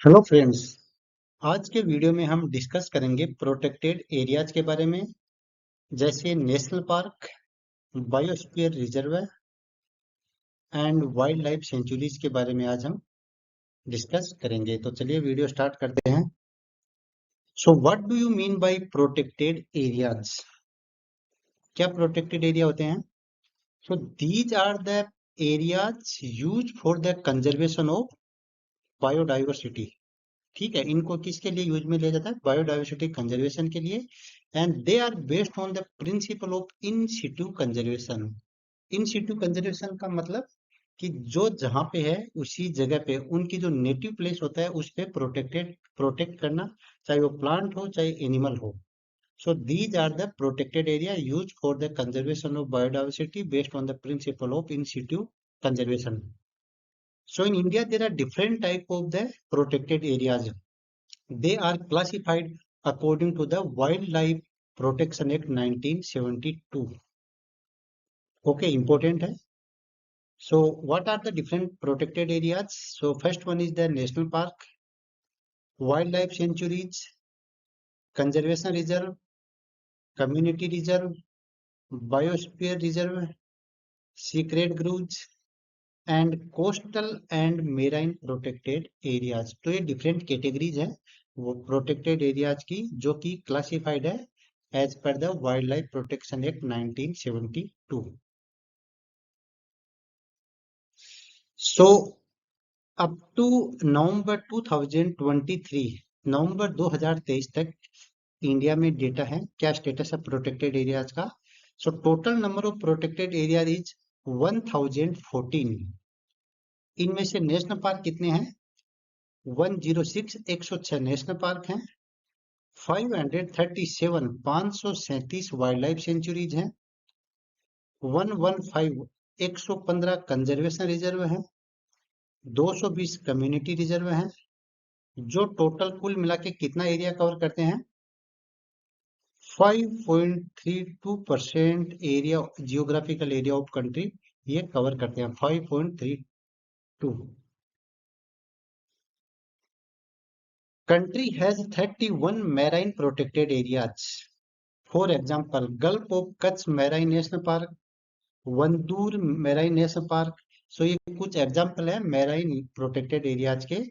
Hello friends. आज के video में हम डिस्कस करेंगे प्रोटेक्टेड एरियाज के बारे में, जैसे national park, biosphere reserve and wild life centuries के बारे में आज हम डिस्कस करेंगे। तो चलिए वीडियो स्टार्ट करते हैं। So what do you mean by protected areas? क्या प्रोटेक्टेड एरिया होते हैं? So these are the areas use for the conservation of biodiversity. ठीक है, इनको किसके लिए यूज में लिया जाता है? बायोडाइवर्सिटी कंजर्वेशन के लिए। And they are based on the principle of in situ conservation. In situ conservation का मतलब कि जो जहां पे है उसी जगह पे उनकी जो नेटिव प्लेस होता है उस पे प्रोटेक्ट करना, चाहे वो प्लांट हो चाहे एनिमल हो। So these are the protected area use for the conservation of biodiversity based on the principle of in situ conservation. So in India, there are different type of the protected areas. They are classified according to the Wildlife Protection Act 1972. Okay, important hai. So what are the different protected areas? So first one is the national park, wildlife sanctuaries, conservation reserve, community reserve, biosphere reserve, secret groves, and coastal and marine protected areas. तो ये different categories हैं वो protected areas की, जो कि classified है as per the wild life protection act 1972। So up to November 2023, November 2023 तक India में डेटा है। क्या स्टेटस है प्रोटेक्टेड एरियाज का? So total number of protected area is 1014। इनमें से नेशनल पार्क कितने हैं? 106, 106 नेशनल पार्क हैं। 537, 537 वाइल्ड लाइफ सेंचुरीज हैं। 115, 115 कंजर्वेशन रिजर्व हैं। 220 कम्युनिटी रिजर्व हैं, जो टोटल कुल मिला के कितना एरिया कवर करते हैं? 5.32% area, geographical area of country ये कवर करते हैं। 5.32। Country has 31 marine protected areas. For example, Gulf of Kutch Marine National Park, Wandoor marine national park. So ये कुछ एग्जाम्पल है मैराइन प्रोटेक्टेड एरियाज के,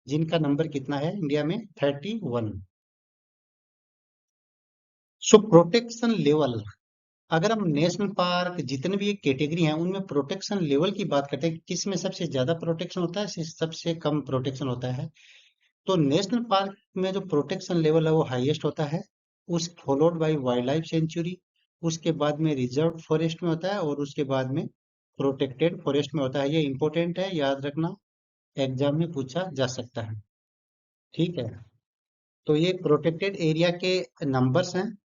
जिनका नंबर कितना है इंडिया में? 31। सो प्रोटेक्शन लेवल, अगर हम नेशनल पार्क जितने भी कैटेगरी हैं उनमें प्रोटेक्शन लेवल की बात करते हैं, किस में सबसे ज्यादा प्रोटेक्शन होता है, सबसे कम प्रोटेक्शन होता है, तो नेशनल पार्क में जो प्रोटेक्शन लेवल है वो हाईएस्ट होता है, उस followed by wild life sanctuary, उसके बाद में रिजर्व फॉरेस्ट में होता है, और उसके बाद में प्रोटेक्टेड फॉरेस्ट में होता है। ये इंपॉर्टेंट है, याद रखना, एग्जाम में पूछा जा सकता है। ठीक है, तो ये प्रोटेक्टेड एरिया के नंबर्स हैं,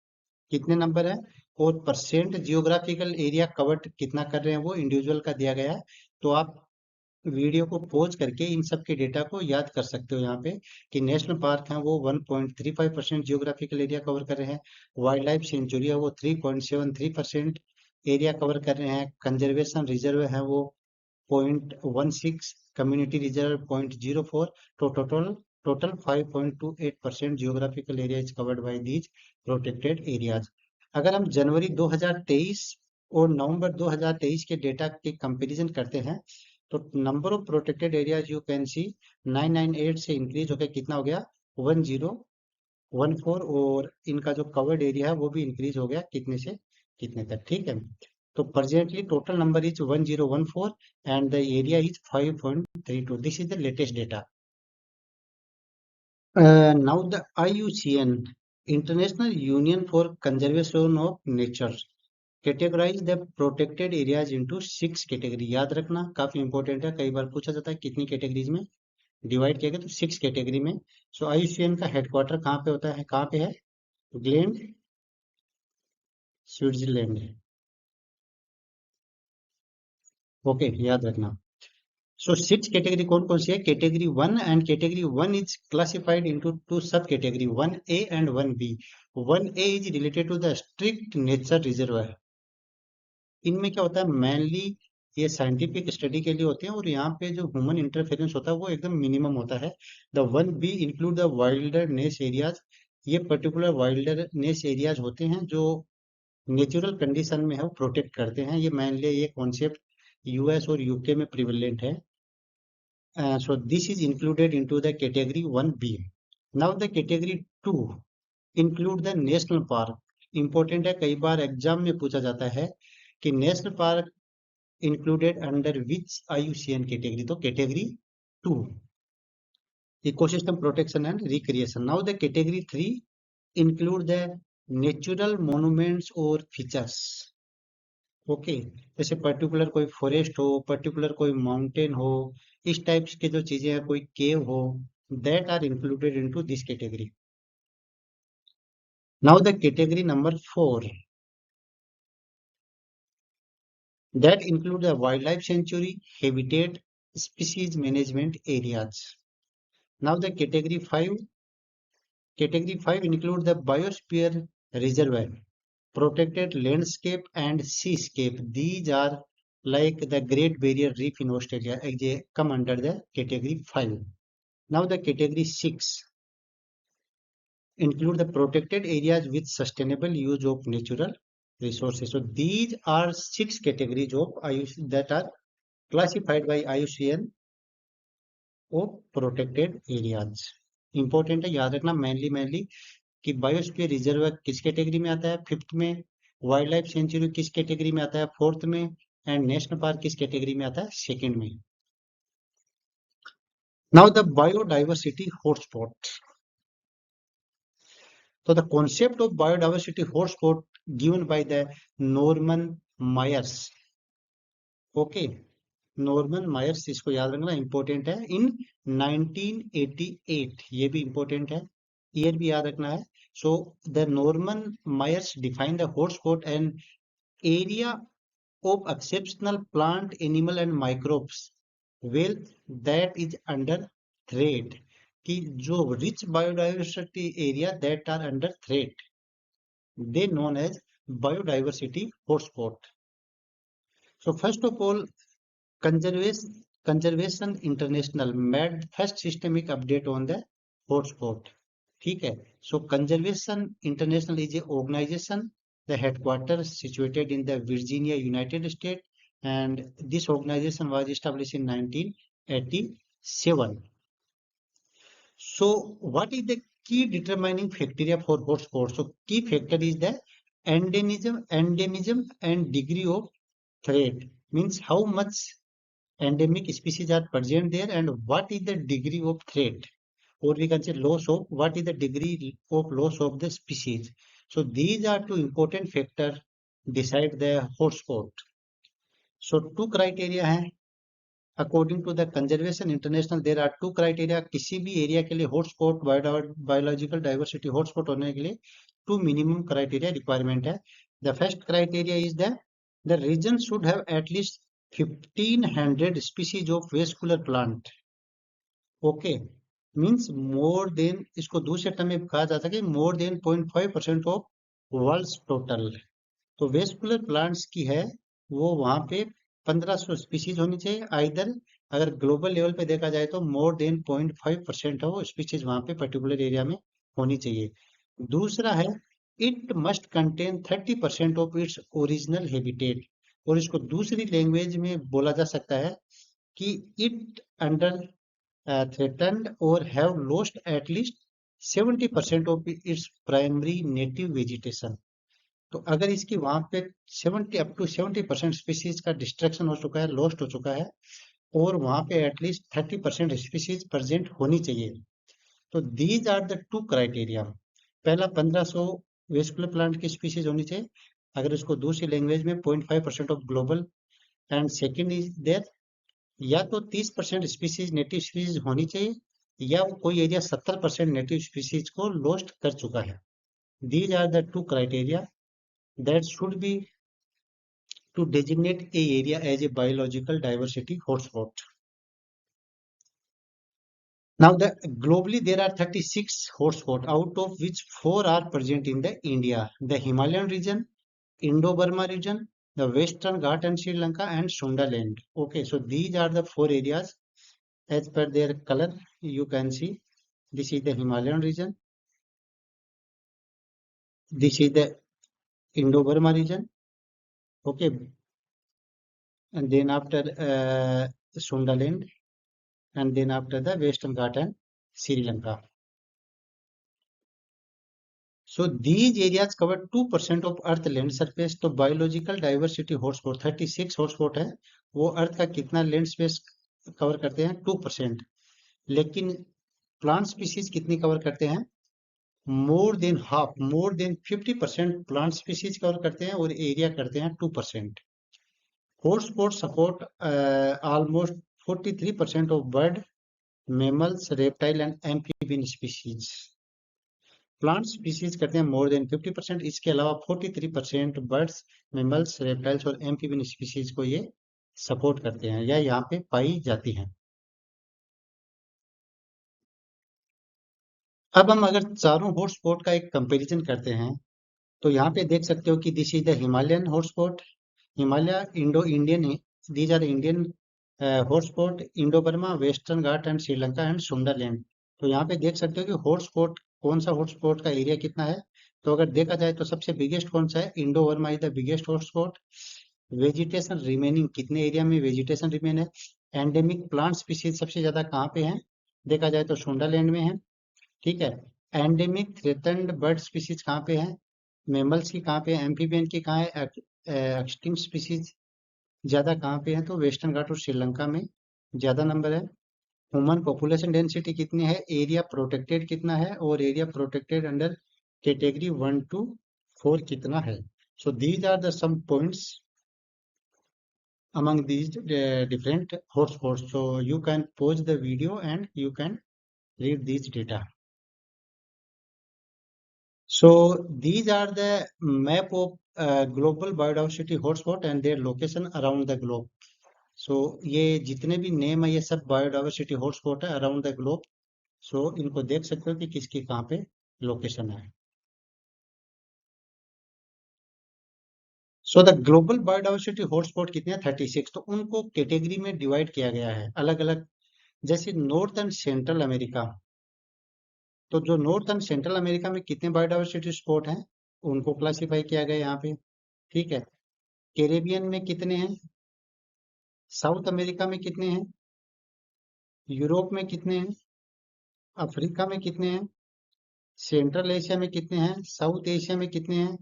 कितने नंबर है, और परसेंट जियोग्राफिकल एरिया कवर्ड कितना कर रहे हैं वो इंडिविजुअल का दिया गया है। तो आप वीडियो को पॉज करके इन सब के डेटा को याद कर सकते हो यहाँ पे, कि नेशनल पार्क है वो 1.35% जियोग्राफिकल एरिया कवर कर रहे हैं, वाइल्ड लाइफ सेंचुरी है वो 3.73% एरिया कवर कर रहे हैं, कंजर्वेशन रिजर्व है वो 0.16, कम्युनिटी रिजर्व 0.04, तो total 5.28% geographical area is covered by these protected areas. अगर हम जनवरी 2023 और नवंबर 2023 के डेटा के कंपैरिजन करते हैं, तो number of protected areas you can see 998 से इंक्रीज होकर कितना हो गया? 1014, और इनका जो कवर्ड एरिया है वो भी इंक्रीज हो गया कितने से कितने तक। ठीक है, तो presently total number is 1014 and the area is 5.32. This is the latest data. Now the IUCN, International Union for Conservation of Nature, categorize the protected areas into 6 category. याद रखना, काफी इंपॉर्टेंट है, कई बार पूछा जाता है कितनी कैटेगरीज में डिवाइड किया गया, तो 6 कैटेगरी में। सो IUCN का हेडक्वार्टर कहाँ पे होता है, कहाँ पे है? Glenn, Switzerland. ओके, याद रखना। So 6 category कौन कौन सी है? Category 1, and Category 1 is classified into 2 subcategory, 1A and 1B. 1A is related to the strict nature reservoir. इनमें क्या होता है? mainly ये साइंटिफिक स्टडी के लिए होते हैं और यहाँ पे जो ह्यूमन इंटरफेरेंस होता है वो एकदम मिनिमम होता है। The one be include the wilderness areas. ये पर्टिकुलर वाइल्डरनेस एरियाज होते हैं जो नेचुरल कंडीशन में है वो प्रोटेक्ट करते हैं। ये मेनली ये कॉन्सेप्ट यूएस और यूके में प्रिवेलेंट है। So this is included into the category 1B. Now the category 2 include the national park. Important है, कई बार एग्जाम में पूछा जाता है कि national park included under which IUCN category. तो category 2 ecosystem protection and recreation. Now the category 3 include the natural monuments or features. Okay, जैसे particular कोई फॉरेस्ट हो, पर्टिकुलर कोई माउंटेन हो, इस टाइप्स के जो चीजें हैं, कोई केव हो, that are included into this category. Now the category number 4 that include the wild life sanctuary, habitat, species management areas. Now the category 5 include the biosphere reserve, protected landscape and seascape. These are like the Great Barrier Reef in Australia. They come under the category 5. Now the category 6 include the protected areas with sustainable use of natural resources. So these are 6 categories of IUCN that are classified by IUCN of protected areas. Important है, याद रखना mainly कि biosphere reserve किस category में आता है, 5th में, wild life sanctuary किस कैटेगरी में आता है, 4th में, एंड नेशनल पार्क किस कैटेगरी में आता है, 2nd में। Now the biodiversity hotspot. तो the concept of biodiversity hotspot given by the Norman Myers. Okay, Norman Myers, इसको याद रखना इंपॉर्टेंट है, इन 1988, ये भी इंपॉर्टेंट है, ईयर भी याद रखना है। So the Norman Myers defined the hotspot an area of exceptional plant, animal and microbes wealth that is under threat. कि जो rich biodiversity area that are under threat, they known as biodiversity hotspot. So first of all, Conservation International made first systemic update on the hotspot. ठीक है, so Conservation International is a organization, the headquarters situated in the Virginia, United States, and this organization was established in 1987. So what is the key determining criteria for hotspots? So key factor is the endemism and degree of threat, means how much endemic species are present there and what is the degree of threat, or we can say loss of, what is the degree of loss of the species. So these are two important factors decide the hotspot. So two criteria हैं according to the Conservation International, there are two criteria किसी भी area के लिए hotspot biological diversity hotspot होने के लिए two minimum criteria requirement है. The first criteria is the region should have at least 1500 species of vascular plant. Okay, means more than, इसको दूसरे टर्म में कहा जाता है कि more than 0.5% of world's total. तो वेस्कुलर प्लांट्स की है वो वहां पे 1500 स्पीशीज होनी चाहिए, आइदर अगर ग्लोबल लेवल पे देखा जाए तो मोर देन 0.5% हो स्पीशीज वहां पे पर्टिकुलर एरिया में होनी चाहिए। दूसरा है it must contain 30% of its original habitat, और इसको दूसरी लैंग्वेज में बोला जा सकता है कि it under threatened or have lost at least 70% of its primary native vegetation. तो अगर इसकी वहां पे 70 अप टू 70% स्पीसीज का डिस्ट्रक्शन हो चुका है, लॉस्ट हो चुका है, और वहां पे एटलीस्ट 30% स्पीसीज प्रेजेंट होनी चाहिए। तो these are the two criteria. पहला 1500 वेस्कुलर प्लांट की स्पीसीज होनी चाहिए, अगर इसको दूसरी लैंग्वेज में 0.5% of global, and second is there या तो 30% स्पीसीज नेटिव स्पीसीज होनी चाहिए, या कोई एरिया 70% नेटिव स्पीसीज को लॉस्ट कर चुका है। These are the two criteria that should be to designate a area as a biological diversity hotspot. Now globally there are 36 hotspots, out of which 4 are present in the India, the Himalayan region, Indo-Burma region, the Western Ghat and Sri Lanka, and Sundaland. Okay, so these are the 4 areas as per their color. You can see this is the Himalayan region, this is the Indo-Burma region, okay, and then after Sundaland, and then after the Western Ghat and Sri Lanka. So these areas cover 2% of Earth land surface. तो biological diversity hotspot 36 hotspot है, वो अर्थ का कितना land space cover करते हैं? 2%. लेकिन plant species कितनी cover करते हैं? More than half, more than 50% plant species cover करते हैं और एरिया करते हैं 2%. Hotspot support almost 43% of bird, mammals, reptile and amphibian species. Plant species करते हैं मोर देन 50%. इसके अलावा 43% बर्ड्स, मैमल्स, रेप्टाइल्स और एम्फीबियन स्पीसीज को ये सपोर्ट करते हैं या यहाँ पे पाई जाती हैं. अब हम अगर चारों हॉटस्पॉट का एक कंपैरिजन करते हैं तो यहाँ पे देख सकते हो कि this is the Himalayan hotspot, Himalaya, Indo Indian, these are Indian hotspot, Indo Burma, western Ghat and Sri Lanka and Sundaland. तो यहाँ पे देख सकते हो कि हॉटस्पॉट कौन सा हॉटस्पॉट का एरिया कितना है. तो अगर देखा जाए तो सबसे बिगेस्ट कौन सा है? Indo Burma is the biggest hotspot. Vegetation remaining, कितने एरिया में वेजिटेशन रिमेन है? एंडेमिक प्लांट स्पीसीज सबसे ज्यादा कहाँ पे है? देखा जाए तो सुंदरलैंड में है, ठीक है. एंडेमिक थ्रेटन्ड बर्ड स्पीसीज कहाँ पे है? मैमल्स की कहाँ पे है? एम्फीबियन की कहाँ है? एक्सटिंक्ट स्पीसीज ज्यादा कहाँ पे है? तो वेस्टर्न घाट और श्रीलंका में ज्यादा नंबर है. ह्यूमन पॉपुलेशन डेंसिटी कितनी है? एरिया प्रोटेक्टेड कितना है? और area protected under category 1 to 4 कितना है? So these are the some points among these different hotspots. So you can pause the video and you can read these data. So these are the map of global biodiversity hotspot and their location around the globe. So ये जितने भी name है ये सब biodiversity hotspot है around the globe. सो इनको देख सकते हो कि किसकी कहाँ पे लोकेशन है. So the global biodiversity hotspot कितने हैं? 36. तो उनको कैटेगरी में डिवाइड किया गया है अलग अलग. जैसे नॉर्थ एंड सेंट्रल अमेरिका, तो जो नॉर्थ एंड सेंट्रल अमेरिका में कितने बायोडाइवर्सिटी स्पॉट हैं उनको क्लासिफाई किया गया यहाँ पे, ठीक है. कैरेबियन में कितने हैं? साउथ अमेरिका में कितने हैं? यूरोप में कितने हैं? अफ्रीका में कितने हैं? सेंट्रल एशिया में कितने हैं? साउथ एशिया में कितने हैं?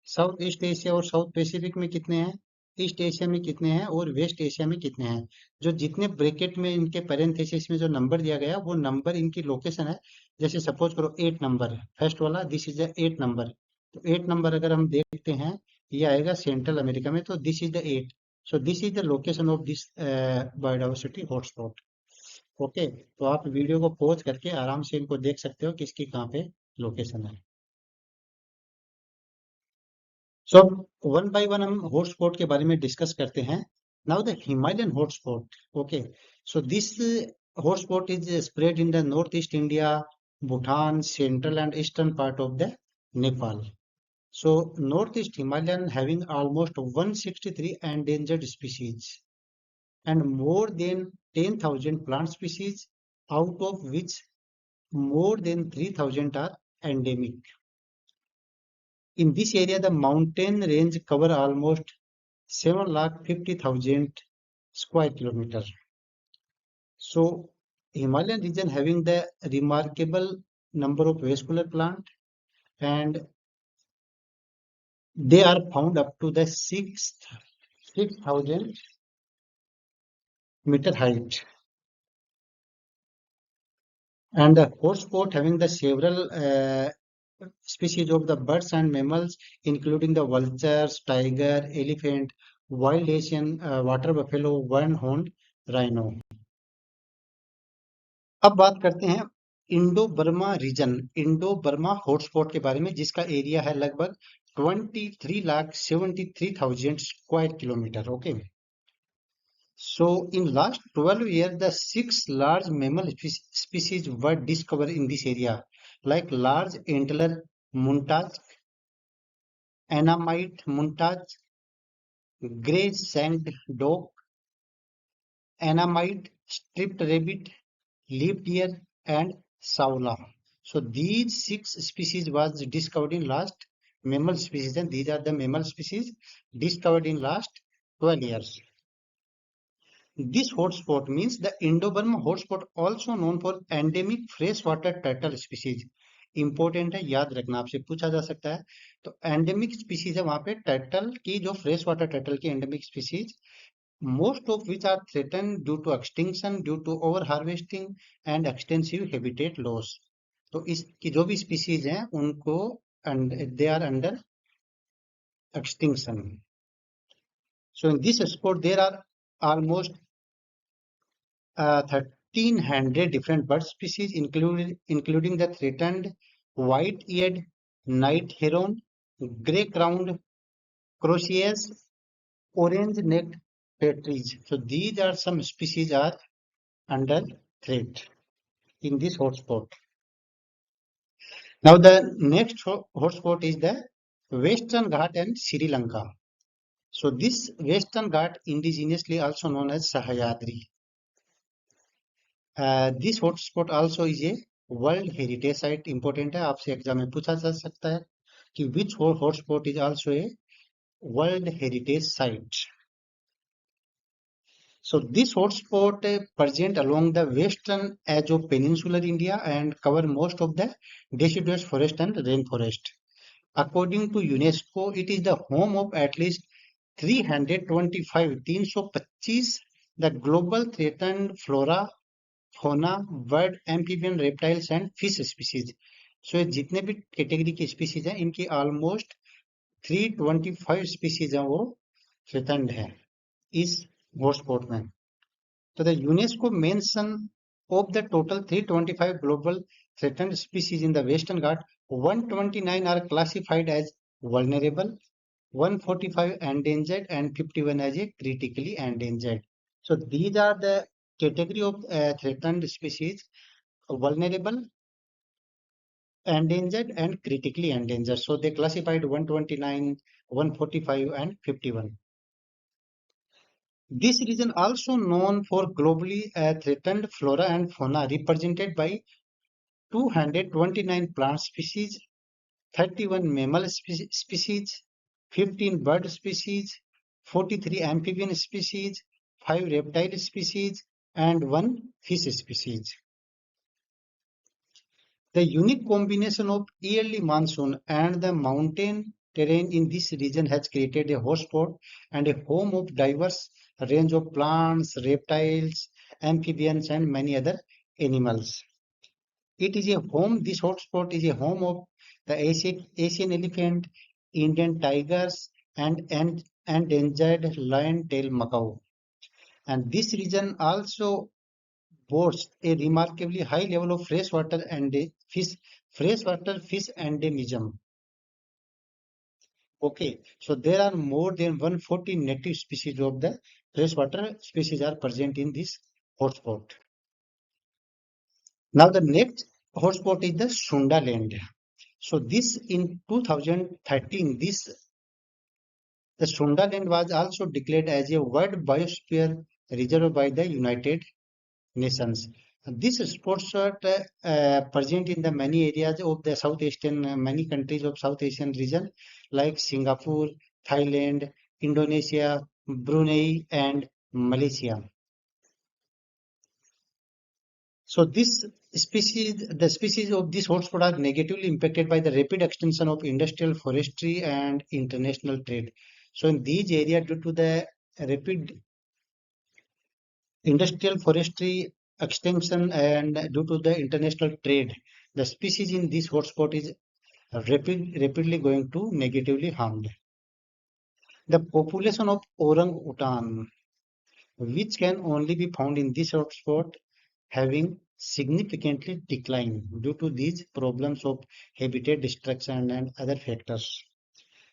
साउथ ईस्ट एशिया और साउथ पैसिफिक में कितने हैं? ईस्ट एशिया में कितने हैं? और वेस्ट एशिया में कितने हैं? जो जितने ब्रैकेट में इनके पैरेंथेसिस में जो नंबर दिया गया वो नंबर इनकी लोकेशन है. जैसे सपोज करो 8 नंबर फर्स्ट वाला, दिस इज द 8 नंबर. तो 8 नंबर अगर हम देखते हैं ये आएगा सेंट्रल अमेरिका में, तो this is the 8. So this is the location of this biodiversity hotspot. Okay, तो आप वीडियो को पॉज करके आराम से इनको देख सकते हो किसकी कहाँ पे लोकेशन है. सो वन बाय वन हम हॉटस्पॉट के बारे में डिस्कस करते हैं. Now the Himalayan hotspot. Okay, so this hotspot is spread in the northeast India, Bhutan, central and eastern part of the Nepal. So northeast Himalayan having almost 163 endangered species and more than 10,000 plant species, out of which more than 3,000 are endemic. In this area, the mountain range cover almost 7,50,000 square kilometers. So Himalayan region having the remarkable number of vascular plant, and they are found up to the 6,000 meter height. And the hotspot having the several species of the birds and mammals, including the vultures, tiger, elephant, wild Asian water buffalo, one-horned rhino. अब बात करते हैं Indo Burma region, Indo Burma hotspot के बारे में, जिसका area है लगभग 23,73,000 square kilometre. Okay, so in last 12 years the 6 large mammal species were discovered in this area, like large antler muntaz, Annamite muntaz, grey sand dog, Annamite, striped rabbit, leaf deer, and saola. So these 6 species was discovered in last mammal species, and these are the mammal species discovered in last 12 years. This hotspot means the Indo-Burma hotspot, also known for endemic freshwater turtle species. Important है, याद रखना, आपसे पूछा जा सकता है। तो endemic species है वहां पे टर्टल की, जो फ्रेश वाटर टर्टल की endemic species, most of which are threatened due to extinction, due to over harvesting and extensive habitat loss. तो इसकी जो भी स्पीसीज हैं उनको they are under extinction. So in this spot there are almost 1300 different bird species, including the threatened white-eared night heron, grey-crowned croziers, orange-necked partridge. So these are some species are under threat in this hotspot. Now the next hotspot is the Western Ghat and Sri Lanka. So this Western Ghat, indigenously also known as Sahyadri. This hotspot also is a World Heritage Site. Important है, आपसे exam में पूछा जा सकता है कि which hotspot is also a World Heritage Site. So this hotspot present along the western edge of peninsular India and cover most of the deciduous forest and rainforest. According to UNESCO, it is the home of at least 325 the global threatened flora, fauna, bird, amphibian, reptiles and fish species. So जितने भी category की species हैं इनकी almost 325 species हैं वो threatened है इस hotspot में. So the UNESCO mention of the total 325 global threatened species in the Western Ghat, 129 are classified as vulnerable, 145 endangered, and 51 as a critically endangered. So these are the category of threatened species: vulnerable, endangered, and critically endangered. So they classified 129, 145, and 51. This region also known for globally threatened flora and fauna, represented by 229 plant species, 31 mammal species, 15 bird species, 43 amphibian species, 5 reptile species, and 1 fish species. The unique combination of yearly monsoon and the mountain terrain in this region has created a hotspot and a home of diverse range of plants, reptiles, amphibians, and many other animals. It is a home, this hotspot is a home of the Asian elephant, Indian tigers, and endangered lion-tailed macaw. And this region also boasts a remarkably high level of freshwater fish endemism. Okay, so there are more than 140 native species of the freshwater species are present in this hotspot. Now the next hotspot is the Sundaland. So this in 2013, the Sundaland was also declared as a World Biosphere Reserve by the United Nations. This sports are present in the many areas of the many countries of South Asian region like Singapore, Thailand, Indonesia, Brunei, and Malaysia. So the species of this hotspot are negatively impacted by the rapid extension of industrial forestry and international trade. So in these areas, due to the rapid industrial forestry extension and due to the international trade, the species in this hotspot is rapidly going to negatively harmed. The population of orang-utan, which can only be found in this hotspot, having significantly declined due to these problems of habitat destruction and other factors.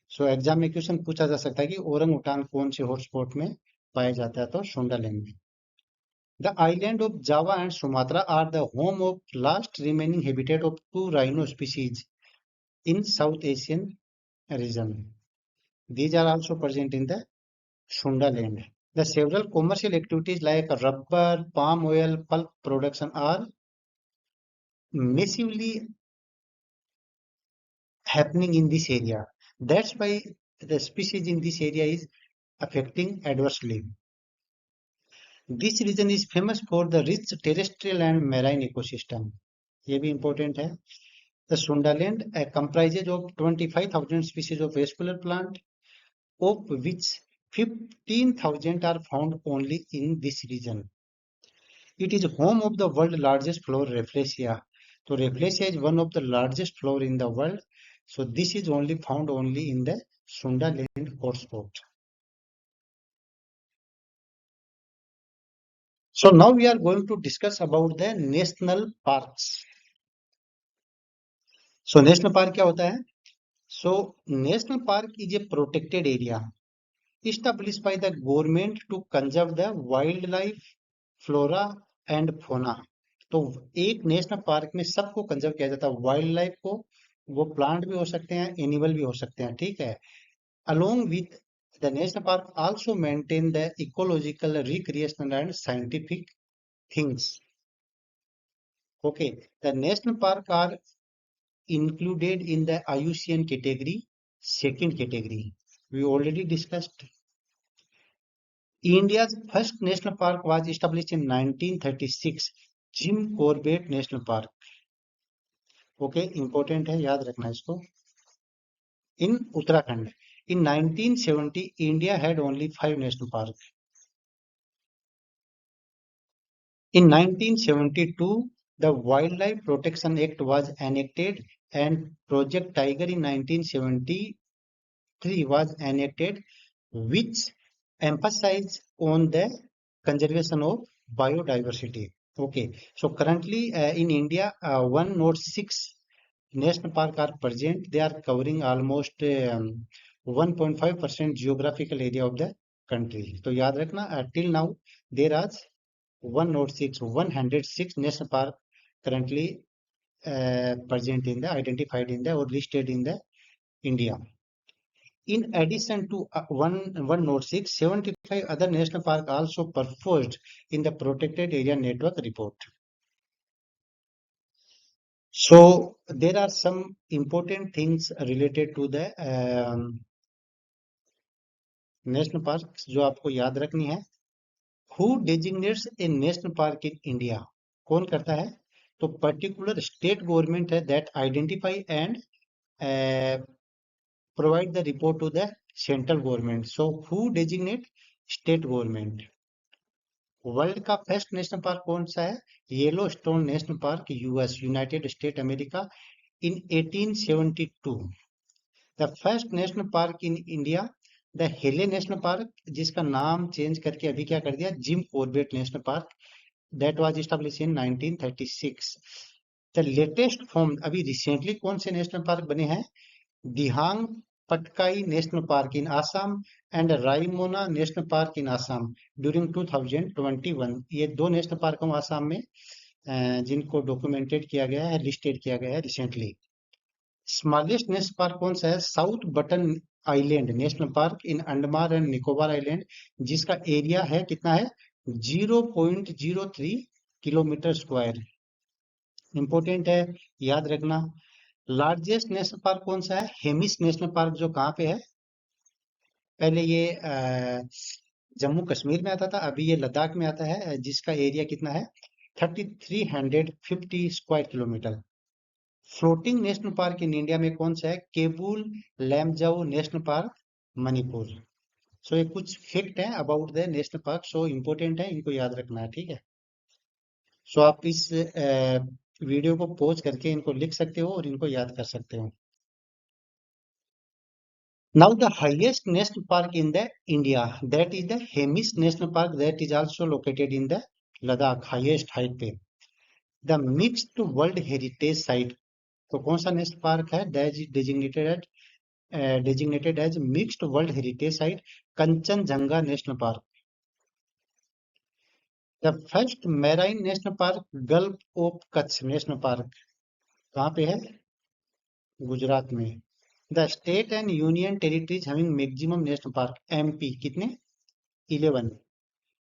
So exam में question पूछा जा सकता है कि orang उटान कौन से hotspot में पाया जाता है, तो सुंडालैंड में. The island of Java and Sumatra are the home of last remaining habitat of 2 rhino species in South Asian region. These are also present in the Sundaland. The several commercial activities like rubber, palm oil, pulp production are massively happening in this area. That's why the species in this area is affecting adversely. This region is famous for the rich terrestrial and marine ecosystem. ये भी important है. The Sundaland comprises of 25,000 species of vascular plant, of which 15,000 are found only in this region. It is home of the world's largest flower, Rafflesia. So Rafflesia is one of the largest flower in the world. So this is only found only in the Sundaland hotspot. So now we are going to discuss about the national parks. So national park क्या होता है? So national park is a protected area established by the government to conserve the wildlife, flora and fauna. तो एक national park में सबको conserve किया जाता है, वाइल्ड लाइफ को, वो प्लांट भी हो सकते हैं, एनिमल भी हो सकते हैं, ठीक है. Along with the national park also maintain the ecological, recreational and scientific things. Okay, the national park are included in the IUCN category, second category. We already discussed. India's first national park was established in 1936, Jim Corbett National Park. Okay, important है, याद रखना इसको. In Uttarakhand. In 1970, India had only 5 national parks. In 1972, the Wildlife Protection Act was enacted and Project Tiger in 1973 was enacted, which emphasized on the conservation of biodiversity. Okay, so currently in India, 106 national park are present. They are covering almost 1.5% geographical area of the country. तो याद रखना, till now there are 106 national park currently present in the, identified in the or listed in the India. In addition to 106, 75 other national park also proposed in the protected area network report. So there are some important things related to the national parks जो आपको याद रखनी है. Who designates a national park in India? कौन करता है? तो particular state government है that identify and provide the report to the central government. So who designate? State government. World का फर्स्ट नेशनल पार्क कौन सा है? Yellowstone national park, US, United State America, in 1872. The first national park in India, the Hailey national park, जिसका नाम change करके अभी क्या कर दिया, Jim Corbett national park, that was established in 1936. The latest form, अभी recently कौन से नेशनल पार्क बने हैं? Dihing Patkai national park in Assam and Raimona national park in Assam during 2021. ये दो नेशनल पार्क हैं आसाम में जिनको डॉक्यूमेंटेड किया गया है, लिस्टेड किया गया है रिसेंटली. स्मॉलेस्ट नेशनल पार्क कौन सा है? South button island national park in Andaman and Nicobar island, जिसका एरिया है कितना है? 0.03 किलोमीटर स्क्वायर. इंपॉर्टेंट है, याद रखना. लार्जेस्ट नेशनल पार्क कौन सा है? हेमिस नेशनल पार्क, जो कहाँ पे है? पहले ये जम्मू कश्मीर में आता था, अभी ये लद्दाख में आता है, जिसका एरिया कितना है? 3350 square kilometre. Floating national park in India में कौन सा है? Keibul Lamjao national park, Manipur. So ये कुछ फैक्ट है about the national park, so important है, इनको याद रखना है, ठीक है. सो आप इस वीडियो को पॉज करके इनको लिख सकते हो और इनको याद कर सकते हो. Now the highest national park in the India, that is the Hemis National Park, that is also located in the Ladakh, highest height पे. The mixed World Heritage Site, तो कौन सा नेशनल पार्क है? That is designated as mixed World Heritage Site, Kanchenjunga National Park. The first marine national park, Gulf of Kutch National Park, कहाँ पे है? गुजरात में. The state and union territories having maximum national park, MP कितने? 11।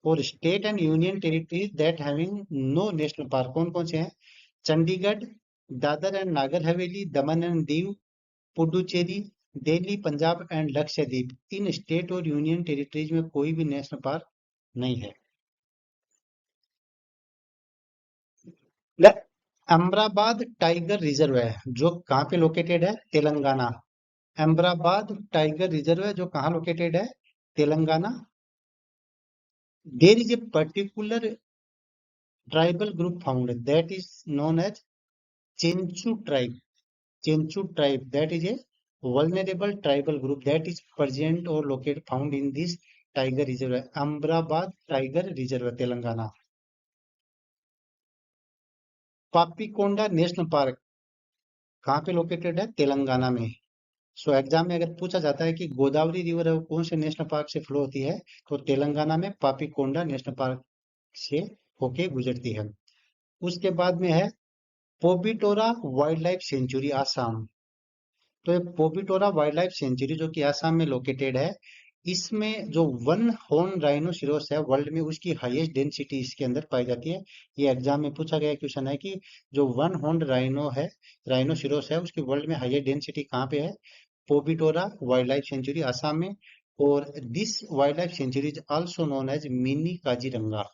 और state and union territories that having no national park कौन कौन से हैं? Chandigarh, Dadar and Nagar Haveli, Daman and Diu, Puducherry, Delhi, Punjab and Lakshadweep. In state और यूनियन टेरिटरीज में कोई भी नेशनल पार्क नहीं है। अमराबाद टाइगर रिजर्व है जो कहाँ पे लोकेटेड है? तेलंगाना। अमराबाद टाइगर रिजर्व है जो कहाँ लोकेटेड है? Telangana. There is a particular tribal group found that is known as Chenchu tribe. Chenchu tribe, that is a vulnerable tribal group that is present or located found in this tiger reserve, Ambrabad Tiger Reserve, Telangana. Papikonda national park कहाँ पे located है? तेलंगाना में। So exam में अगर पूछा जाता है कि गोदावरी रिवर कौन से नेशनल पार्क से फ्लो होती है, तो तेलंगाना में पापीकोंडा नेशनल पार्क से होके गुजरती है। उसके बाद में है Pobitora wild life sanctuary, Assam. तो ये पोबिटोरा वाइल्ड लाइफ सेंचुरी जो कि आसाम में लोकेटेड है, इसमें जो वन हॉर्न राइनोसिरोस है वर्ल्ड में, उसकी हाईएस्ट डेंसिटी इसके अंदर पाई जाती है। ये एग्जाम में पूछा गया क्वेश्चन है कि जो वन हॉर्न राइनोसिरोस है उसकी वर्ल्ड में हाईएस्ट डेंसिटी कहाँ पे है? Pobitora wild life sanctuary, Assam में। और this wild life sanctuary is also known as mini Kaziranga.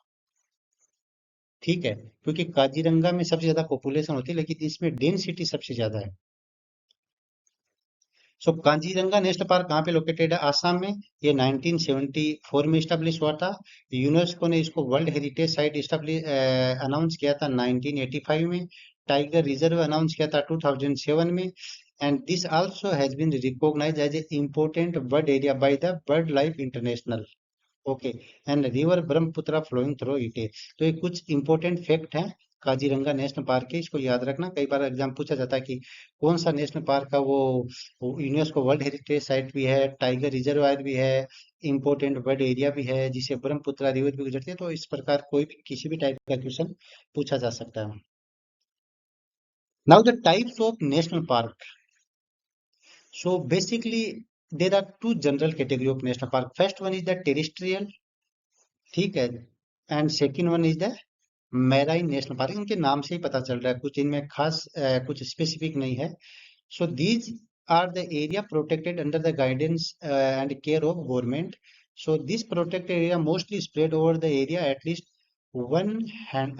ठीक है, क्योंकि काजीरंगा में सबसे ज्यादा पॉपुलेशन होती है लेकिन इसमें डेंसिटी सबसे ज्यादा है। सो काजीरंगा नेशनल पार्क कहाँ पे लोकेटेड है? आसाम में। ये 1974 में स्टैब्लिश हुआ था। यूनेस्को ने इसको वर्ल्ड हेरिटेज साइट अनाउंस किया था 1985 में। टाइगर रिजर्व अनाउंस किया था 2007 में। And this also has been recognised as a important bird area by the bird life international. Okay. And river Brahmaputra flowing through it. तो ये कुछ इंपॉर्टेंट फैक्ट हैं काजीरंगा नेशनल पार्क के, इसको याद रखना। कई बार एग्जाम पूछा जाता है कि कौन सा नेशनल पार्क का वो यूनेस्को वर्ल्ड हेरिटेज साइट भी है, टाइगर रिजर्वायर भी है, इंपॉर्टेंट बर्ड एरिया भी है, जिसे ब्रह्मपुत्र रिवर भी गुजरती है। तो इस प्रकार कोई भी किसी भी टाइप का क्वेश्चन पूछा जा सकता है। Now the types of national park. So basically there are two general category of national park. First one is the terrestrial, ठीक है, and second one is the marine national park. इनके नाम से ही पता चल रहा है, कुछ इनमें खास कुछ स्पेसिफिक नहीं है। So these are the area protected under the guidance and care of government. So this protected area mostly spread over the area at least one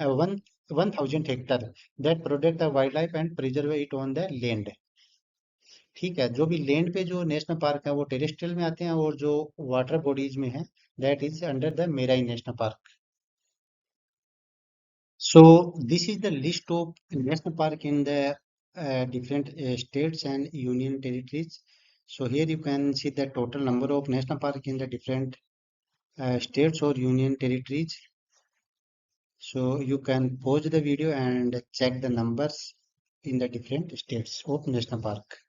one 1000 hectare that protect the wild life and preserve it on the land. ठीक है, जो भी land पे जो national park है वो terrestrial में आते हैं, और जो वाटर बॉडीज में है that is under the marine national park. So this is the list of national park in the different states and union territories. So here you can see the total number of national park in the different states or union territories. So you can pause the video and check the numbers in the different states of national park.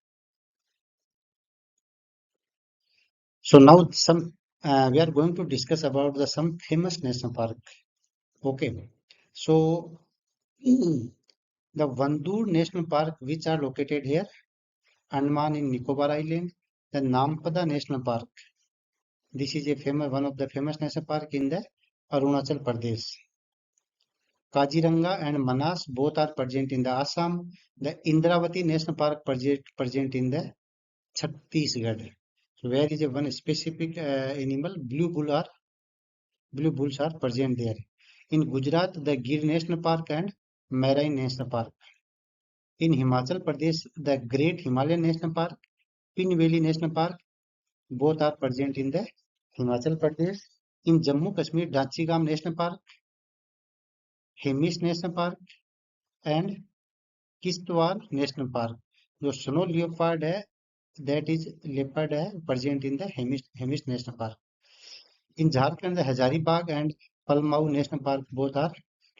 So now we are going to discuss about the some famous national park. Okay. So the Vandur National Park, which are located here, Andaman in Nicobar Island, the Nampada National Park. This is a famous one of the famous national park in the Arunachal Pradesh. Kaziranga and Manas both are present in the Assam. The Indravati National Park present in the Chhattisgarh. So where is a one specific animal? Blue bulls are present there. In Gujarat, the Gir National Park and Marine National Park. In Himachal Pradesh, the Great Himalayan National Park, Pin Valley National Park, both are present in the Himachal Pradesh. In Jammu Kashmir, Dachigam National Park, Hemis National Park and Kishtwar National Park. जो snow leopard है, that is leopard है, present in the Hemis National Park. In Jharkhand, the Hazaribagh and Palmau National Park both are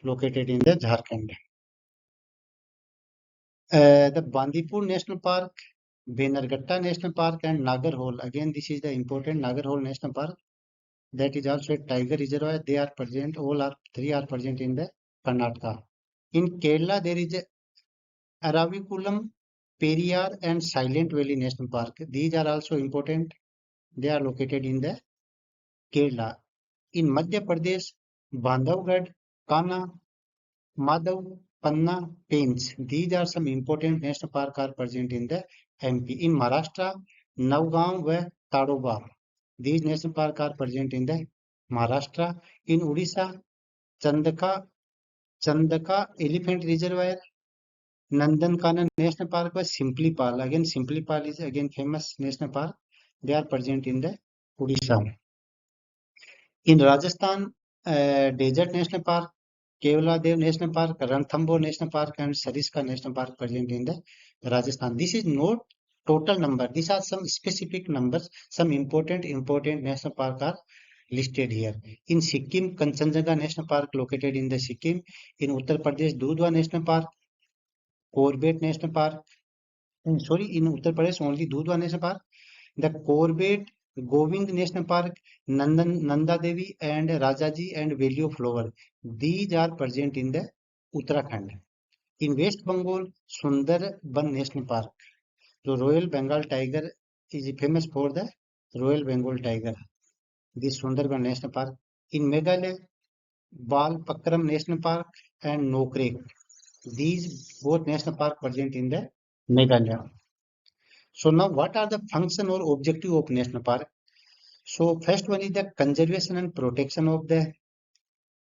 located in the Jharkhand. The Bandipur National Park, Benargatta National Park and Nagarhole. Again, this is the important Nagarhole National Park. That is also a tiger reservoir. They are present. Three are present in the Karnataka. In Kerala, there is Aravikulam, Periyar, and Silent Valley National Park. These are also important. They are located in the Kerala. In Madhya Pradesh, Bandhavgarh, Kanha, Madhav, Panna, Pench. These are some important national parks are present in the MP. In Maharashtra, Navgaon and Tadoba. These national parks are present in the Maharashtra. In Odisha, Chandaka Elephant Reservoir, Nandankanan National Park was Simplipal. Again, Simplipal is again famous national park. They are present in the Odisha. In Rajasthan, Desert National Park, Kevladev National Park, Ranthambore National Park, and Sariska National Park present in the Rajasthan. This is not total number. These are some specific numbers. Some important national park are listed here. In Sikkim, Kanchenjunga National Park located in the Sikkim. In Uttar Pradesh, Dudhwa National Park, Corbett National Park. Sorry, in Uttar Pradesh only Dudhwa National Park. The Corbett, Govind National Park, Nanda Devi, and Rajaji and Valley of Flower. These are present in the Uttarakhand. In West Bengal, Sundarban National Park. The Royal Bengal tiger is famous for the Royal Bengal tiger. This Sundarban National Park. In Meghalaya, Balpakram National Park and Nokrek. These both national park present in the Meghalaya. So now what are the function or objective of national park? So first one is the conservation and protection of the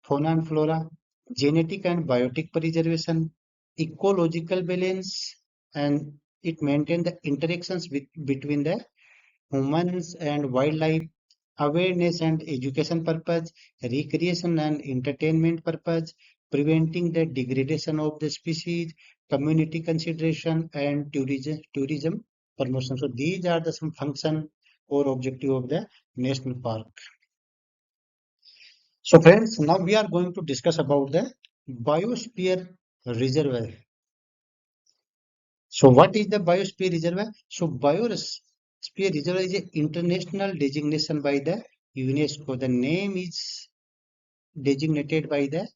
fauna and flora, genetic and biotic preservation, ecological balance, and it maintains the interactions between the humans and wildlife, awareness and education purpose, recreation and entertainment purpose, preventing the degradation of the species, community consideration, and tourism promotion. So these are the some function or objective of the national park. So friends, now we are going to discuss about the biosphere reservoir. So what is the biosphere reservoir? So biosphere reservoir is an international designation by the UNESCO. The name is designated by the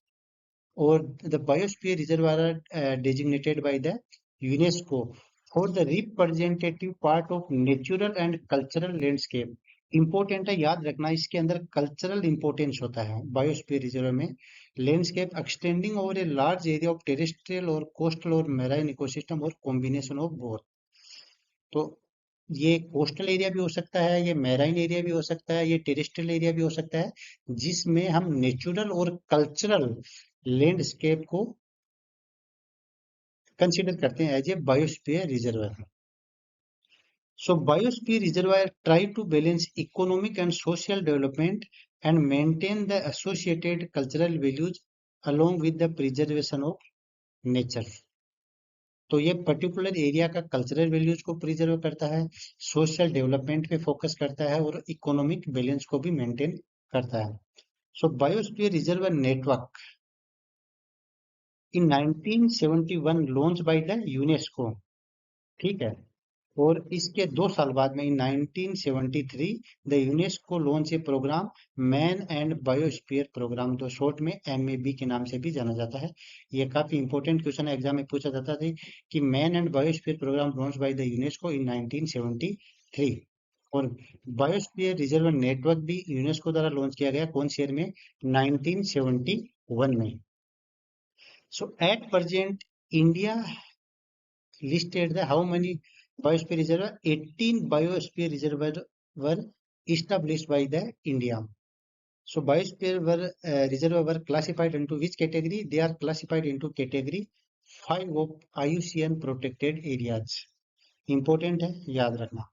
or the biosphere reservoir are designated by the UNESCO for the representative part of natural and cultural landscape. Important है याद रखना इसके अंदर cultural importance होता है biosphere reserve में landscape extending over a large area of terrestrial और coastal और मैराइन इकोसिस्टम और कॉम्बिनेशन ऑफ बोथ तो ये कोस्टल एरिया भी हो सकता है ये मैराइन एरिया भी हो सकता है ये टेरेस्ट्रियल एरिया भी हो सकता है जिसमें हम नेचुरल और कल्चरल लैंडस्केप को कंसीडर करते हैं as a biosphere reservoir So biosphere reservoir try to balance economic and social development and maintain the associated cultural values along with the preservation of nature. तो ये पर्टिकुलर एरिया का cultural values को preserve करता है social development पे focus करता है और इकोनॉमिक बैलेंस को भी मेंटेन करता है so biosphere reserve network in 1971 launch by the UNESCO ठीक है और इसके 2 साल बाद में in 1973 the UNESCO launch a programme man and biosphere programme तो शॉर्ट में MAB के नाम से भी जाना जाता है ये काफी इंपॉर्टेंट क्वेश्चन एग्जाम में पूछा जाता था कि man and biosphere programme launch by the UNESCO in 1973 और बायोस्फीयर रिजर्व नेटवर्क भी यूनेस्को द्वारा लॉन्च किया गया कौन सी ईयर में 1971 में so at present India listed the how many biosphere reservoir 18 biosphere reservoir were established by the India so biosphere were reservoir were classified into which category they are classified into category 5 of IUCN protected areas important है याद रखना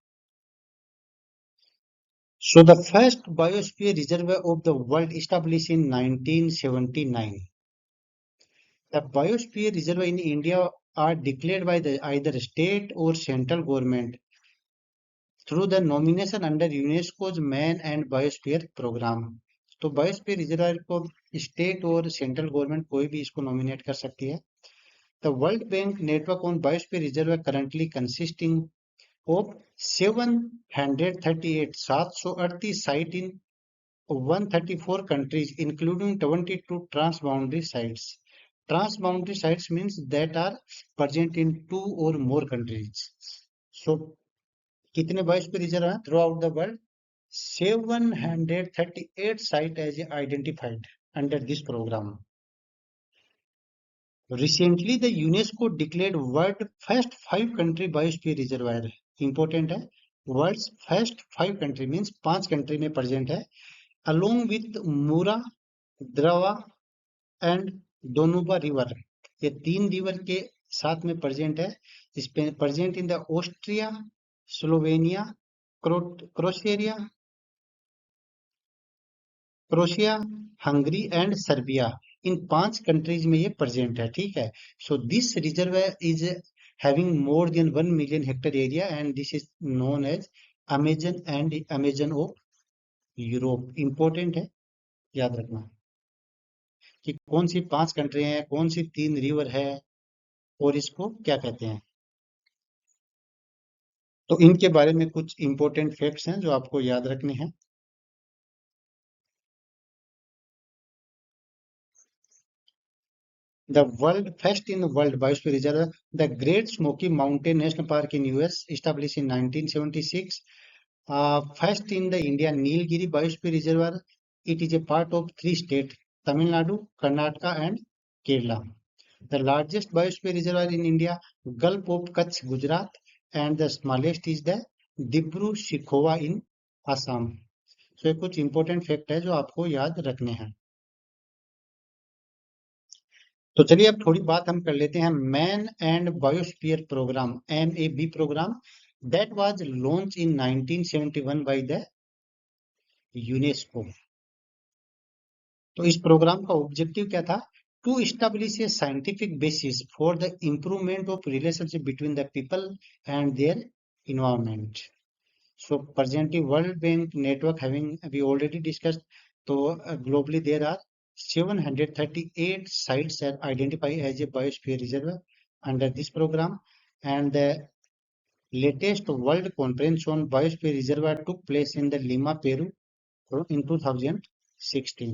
so the first biosphere reservoir of the world established in 1979 the biosphere reserve in India are declared by the either state or central government through the nomination under UNESCO's Man and Biosphere program. तो biosphere reserve को state और central government कोई भी इसको nominate कर सकती है the world bank network on biosphere reserve currently consisting of 738 738 site in 134 countries including 22 transboundary sites transboundary sites means that are present in 2 or more countries so कितने biosphere reserve हैं through out the world 738 sites as identified under this program. Recently, the UNESCO declared world first 5 country biosphere reservoir. Important है, world's first 5 country means 5 country में present है, along with Mura, Drava and Donuba river. ये 3 river के साथ में present है. इसमें present in the Austria, Slovenia, Croatia, Hungary and Serbia, इन 5 कंट्रीज में ये प्रेजेंट है. ठीक है. So this reserve is having more than 1 million hectare area and this is known as Amazon and Amazon of Europe. Important है, याद रखना कि कौन सी 5 कंट्री हैं, कौन सी 3 रिवर है और इसको क्या कहते हैं. तो इनके बारे में कुछ इंपॉर्टेंट फैक्ट्स हैं जो आपको याद रखने हैं. The world first in the world biosphere reserve, the Great Smoky Mountain National Park in US, established in 1976. First in the India Nilgiri Biosphere Reservoir. It is a part of 3 states: Tamil Nadu, Karnataka, and Kerala. The largest biosphere reservoir in India, Gulf of Kutch, Gujarat, and the smallest is the Dibru-Sakhova in Assam. So ये कुछ important fact है जो आपको याद रखने हैं. तो चलिए अब थोड़ी बात हम कर लेते हैं man and biosphere programme, MAB programme, that was launch in 1971 by the UNESCO. तो इस प्रोग्राम का ऑब्जेक्टिव क्या था? To establish a scientific basis for the improvement of relationship between the people and their environment. So presently world bank network having we already discussed. तो globally there are 738 sites are identified as a biosphere reserve under this program, and the latest World Conference on Biosphere Reservoir took place in the Lima, Peru in 2016.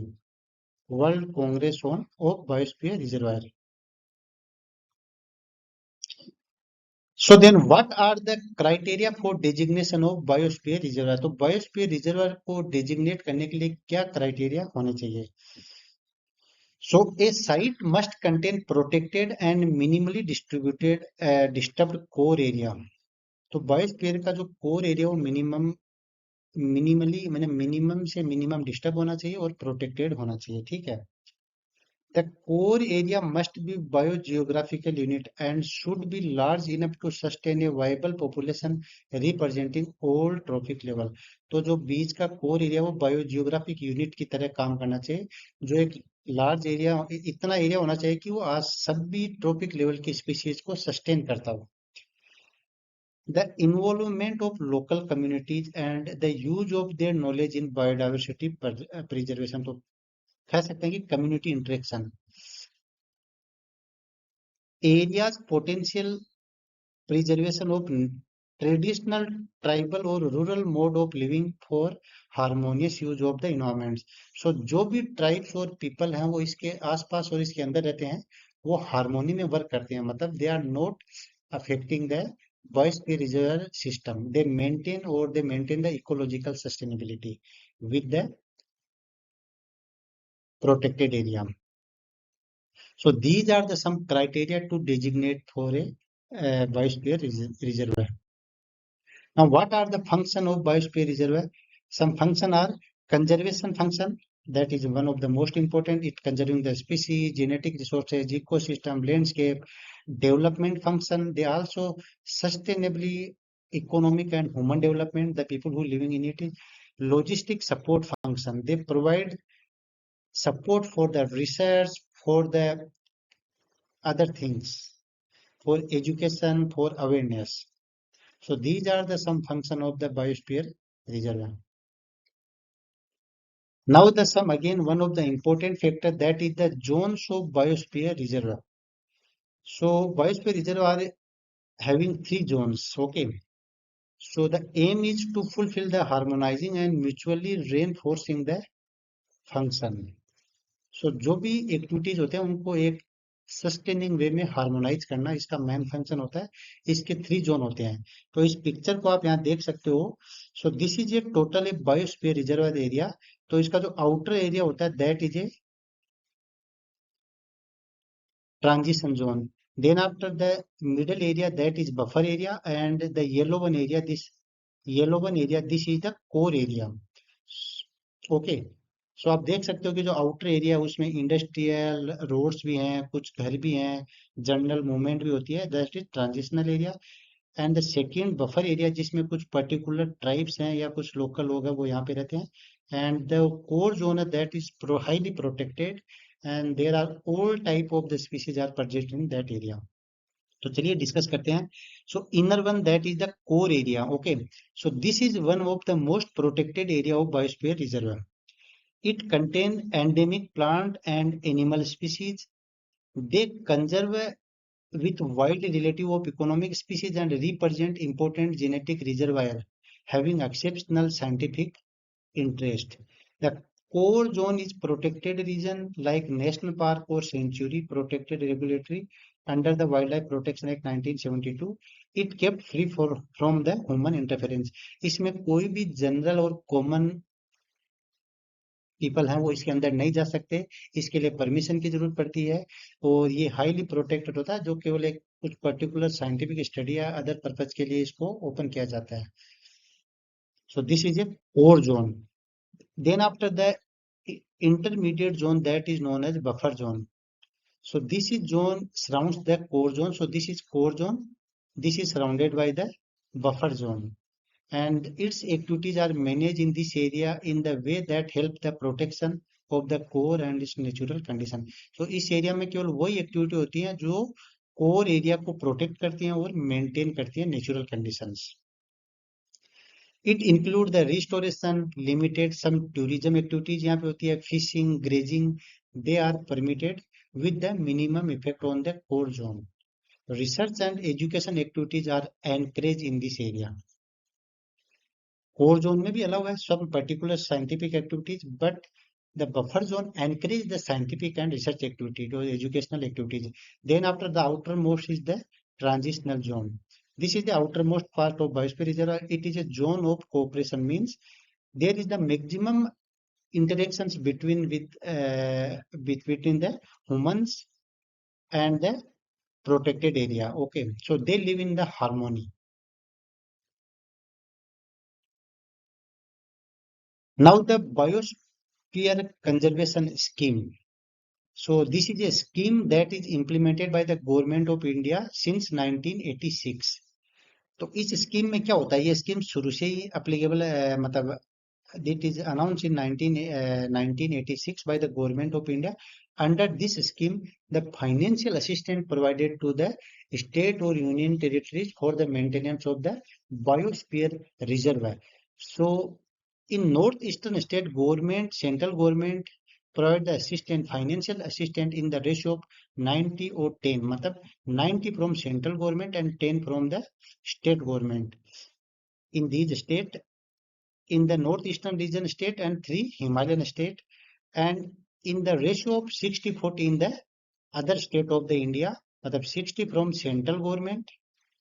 World Congress on of Biosphere Reservoir. So then what are the criteria for designation of biosphere reservoir? तो biosphere reservoir को designate करने के लिए क्या criteria होने चाहिए? So a site must contain protected and minimally distributed disturbed core area. तो बायोस्फीयर का जो कोर एरिया वो मिनिमली मैंने मिनिमम से मिनिमम डिस्टर्ब होना चाहिए और प्रोटेक्टेड होना चाहिए. ठीक है. The core area must be biogeographical unit and should be large enough to sustain a viable population representing all trophic level. तो जो बीच का कोर एरिया वो बायोजियोग्राफिक यूनिट की तरह काम करना चाहिए, जो एक लार्ज एरिया, इतना एरिया होना चाहिए कि वो आज सभी ट्रॉपिक लेवल की स्पीशीज को सस्टेन करता हो. The involvement of local communities and the use of their knowledge in biodiversity preservation. तो कह सकते हैं कि community interaction. Areas potential preservation of traditional tribal or rural mode of living for harmonious use of the environments. So जो भी tribes और people हैं वो इसके आसपास और इसके अंदर रहते हैं, वो हार्मोनी में वर्क करते हैं. मतलब they are not affecting the biosphere reservoir system. They maintain the ecological sustainability with the protected area. So these are the some criteria to designate for a biosphere reservoir. Now what are the function of biosphere reservoir? Some function are conservation function, that is one of the most important. It conserving the species, genetic resources, ecosystem, landscape. Development function, they also sustainably economic and human development, the people who living in it. Logistic support function, they provide support for the research, for the other things, for education, for awareness. So these are the some function of the biosphere reservoir. Now the some again one of the important factor, that is the zones of biosphere reservoir. So biosphere reservoir having 3 zones. Okay. So the aim is to fulfill the harmonizing and mutually reinforcing the function. So जो भी activities होते हैं उनको एक sustaining वे में harmonise करना इसका main function होता है। इसके 3 जोन होते हैं। तो इस पिक्चर को आप यहाँ देख सकते हो। सो this is A total A biosphere reserve area. तो इसका जो आउटर एरिया होता है that is a transition zone. Then after the middle area, that is buffer area, and the yellow one area, this is the core area. Okay. सो आप देख सकते हो कि जो आउटर एरिया है उसमें इंडस्ट्रियल रोड्स भी हैं, कुछ घर भी हैं, जनरल मूवमेंट भी होती है, that is transitional area. And the second buffer area जिसमें कुछ पर्टिकुलर ट्राइब्स हैं या कुछ लोकल लोग हैं वो यहाँ पे रहते हैं। एंड द कोर जोन है that is highly protected and there are all type of the species are present in that area. तो चलिए डिस्कस करते हैं। सो inner one that is the core area. Okay, so this is one of the most protected area of biosphere reserve. It contain endemic plant and animal species. They conserve with wide relative of economic species and represent important genetic reservoir having exceptional scientific interest. The core zone is protected region like national park or sanctuary protected regulatory under the Wildlife Protection Act 1972. It kept free from the human interference. इसमें कोई भी general और common people हैं वो इसके अंदर नहीं जा सकते, इसके लिए परमिशन की जरूरत पड़ती है। और ये हाईली प्रोटेक्टेड होता है, जो केवल एक कुछ पर्टिकुलर साइंटिफिक स्टडी या अदर पर्पज के लिए इसको ओपन किया जाता है। So this is a core zone. Then after the intermediate zone that is known as buffer zone. So this is zone surrounds the core zone. So this is core zone. This is surrounded by the buffer zone. And its activities are managed in this area in the way that help the protection of the core and its natural condition. So इस area में केवल वही activity होती है जो core area को protect करती हैं और मेंटेन करती हैं natural conditions. It include the restoration limited some tourism activities यहाँ पे होती है, fishing, grazing, they are permitted with the minimum effect on the core zone. Research and education activities are encourage in this area. Core zone में भी allow है some particular scientific activities, but the buffer zone encourage the scientific and research activities or educational activities. Then after the outermost is the transitional zone. This is the outermost part of biosphere reserve. It is a zone of cooperation, means there is the maximum interactions between the humans and the protected area. Okay, so they live in the harmony. Now the biosphere conservation scheme. So this is a scheme that is implemented by the government of India since 1986. तो इस scheme में क्या होता है, ये scheme शुरू से ही applicable मतलब it is announced in 1986 by the government of India. Under this scheme, the financial assistance provided to the state or union territories for the maintenance of the biosphere reservoir. So in northeastern state government, central government provide the assistance, financial assistance in the ratio of 90 or 10, मतलब 90 from central government and 10 from the state government. In these state, in the northeastern region state and 3 Himalayan state, and in the ratio of 60-40 in the other state of the India, मतलब 60 from central government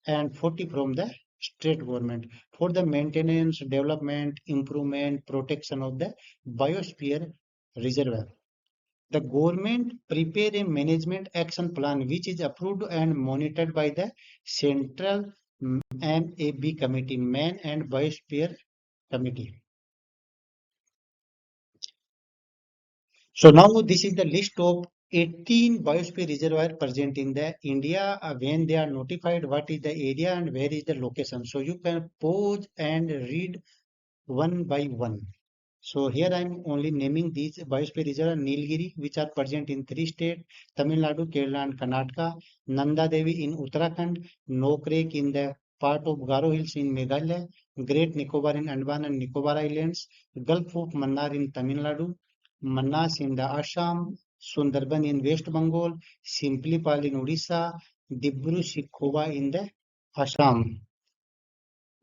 and 40 from the state government for the maintenance, development, improvement, protection of the biosphere reservoir. The government prepare a management action plan which is approved and monitored by the central MAB committee, Man and Biosphere Committee. So now this is the list of 18 biosphere reservoir present in the India when they are notified what is the area and where is the location. So you can pause and read one by one. So here I am only naming these biosphere reservoir: Nilgiri, which are present in 3 states, Tamil Nadu, Kerala and Karnataka; Nanda Devi in Uttarakhand; Nokrek in the part of Garo Hills in Meghalaya; Great Nicobar in Andaman and Nicobar Islands; Gulf of Mannar in Tamil Nadu; Manas in the Assam; Sundarban in West Bengal; Simplipal in Odisha; Dibru-Sakhova in the Assam;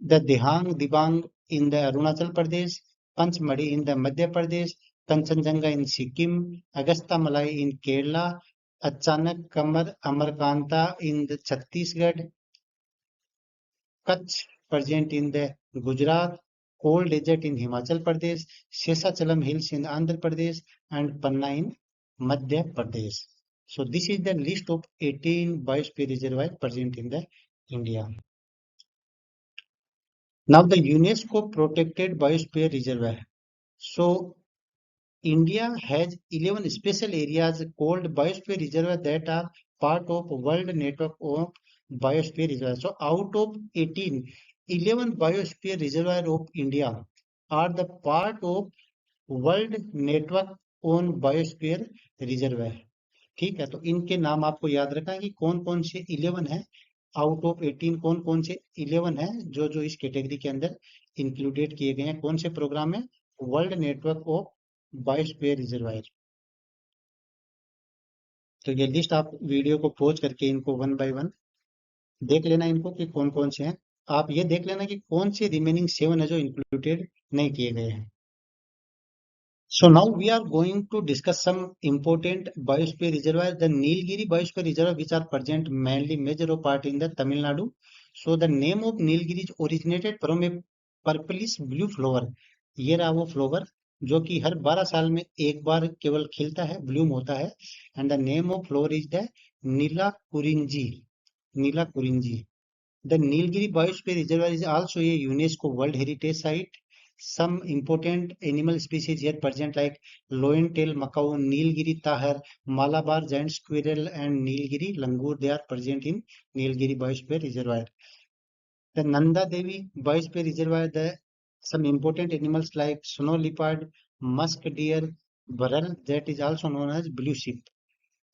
the Dibang in the Arunachal Pradesh; Panchmadi in the Madhya Pradesh; Kanchenjunga in Sikkim; Agastya Malai in Kerala; अचानक कमर अमरकांता in the Chhattisgarh, Kutch present in the Gujarat, Cold Desert in Himachal Pradesh, Shesachalam Hills in Andhra Pradesh, and Panna in Madhya Pradesh. So this is the list of 18 biosphere reservoirs present in the India. Now the UNESCO protected biosphere reservoir. So India has 11 special areas called biosphere reservoirs that are part of world network of biosphere reservoirs. So out of 18, 11 biosphere reservoirs of India are the part of world network on biosphere reservoir. ठीक है, तो इनके नाम आपको याद रखना है कि कौन कौन से 11 है, आउट ऑफ 18 कौन कौन से 11 है जो जो इस कैटेगरी के अंदर इंक्लूडेड किए गए हैं, कौन से प्रोग्राम में, world network of biosphere reservoir. तो ये लिस्ट आप वीडियो को पॉज करके इनको वन बाय वन देख लेना इनको कि कौन कौन से हैं। आप ये देख लेना कि कौन से रिमेनिंग 7 है जो इंक्लूडेड नहीं किए गए हैं। So now we are going to discuss some important biosphere reservoirs. The Nilgiri biosphere reservoir, which are present mainly major part in the Tamil Nadu. So the name of Nilgiri is originated from a purplish blue flower. ये रहा वो flower जो कि हर 12 साल में एक बार केवल खिलता है, ब्लूम होता है। And the name of flower is the Neela Kurinji, Neela Kurinji. The Nilgiri Biosphere Reservoir is also a UNESCO World Heritage Site. Some important animal species here present like loin-tailed macaw, Nilgiri tahar, Malabar giant squirrel, and Nilgiri langur. They are present in Nilgiri Biosphere Reservoir. The Nanda Devi Biosphere Reservoir, some important animals like snow leopard, musk deer, burrell, that is also known as blue sheep,